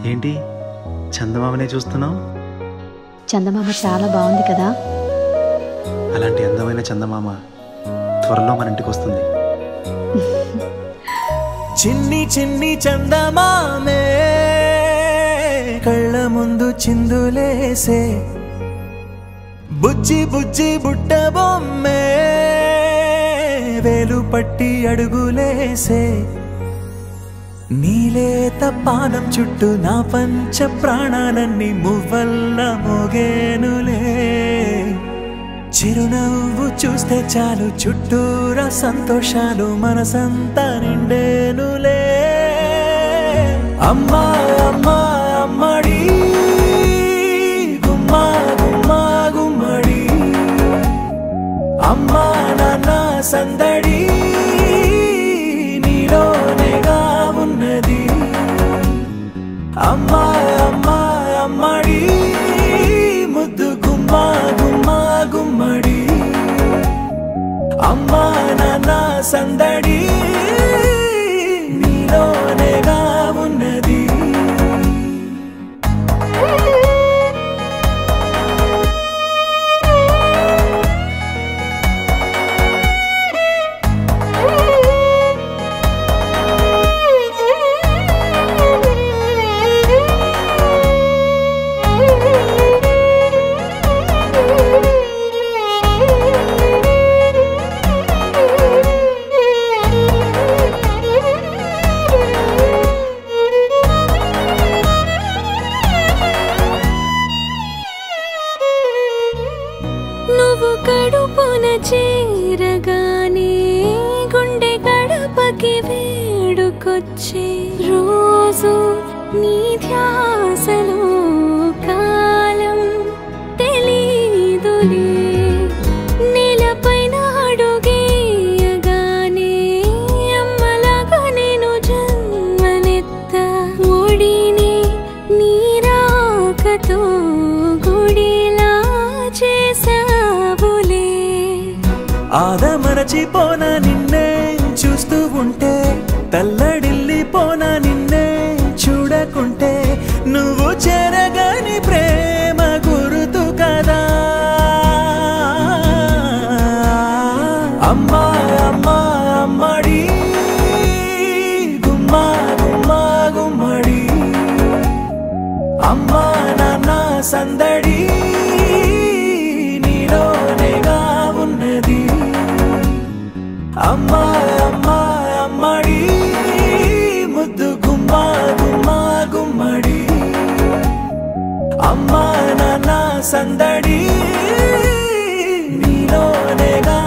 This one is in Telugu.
ఏంటి చందమామనే చూస్తున్నావు? చందమామ చాలా బాగుంది కదా. అలాంటి అందమైన చందమామ త్వరలో మన ఇంటికి వస్తుంది. చిన్ని చిన్ని చందమామే కళ్ళ ముందు చిందులేసే, బుజ్జి బుజ్జి బుట్ట బొమ్మే వేలు పట్టి అడుగులేసే, నీలేత పానం చుట్టూ నా పంచ ప్రాణాలన్నీ మువ్వల్ల మోగేనులే, చిరునవ్వు చూస్తే చాలు చుట్టూరా సంతోషాలు మనసంతా నిండేనులే. అమ్మా అమ్మా అమ్మడి గుమ్మా గుమ్మా గుమ్మడి, అమ్మా నాన్న సందడి నీలోనేగా ఉన్నది. అమ్మా అమ్మా అమ్మడి ముద్దు గుమ్మా గుమ్మా గుమ్మడి, అమ్మా నాన్న సందడి నీలోనేగా ఉన్నది. నువ్వు కడుపున చేరగానే గుండె గడపకి వేడుకొచ్చే, రోజు నీ ధ్యాసలో కాలం తెలీదులే, నేలపైన అడుగేయగానే అమ్మలాగా నేను జన్మనెత్త, ఒడిని నీ రాకతో గుడిలా చేసావులే. ఆదమరచిపోనా నిన్నే చూస్తూ ఉంటే, తల్లడిల్లిపోనా నిన్నే చూడకుంటే, నువ్వు చెరగని ప్రేమ గురుతు కదా. అమ్మా అమ్మా అమ్మడి గుమ్మా గుమ్మా గుమ్మడి, అమ్మా నాన్న సందడి నీలోనేగా ఉన్నది. అమ్మా అమ్మా అమ్మడి ముద్దు గుమ్మా గుమ్మా గుమ్మడి, అమ్మా నాన్న సందడి నీలోనేగా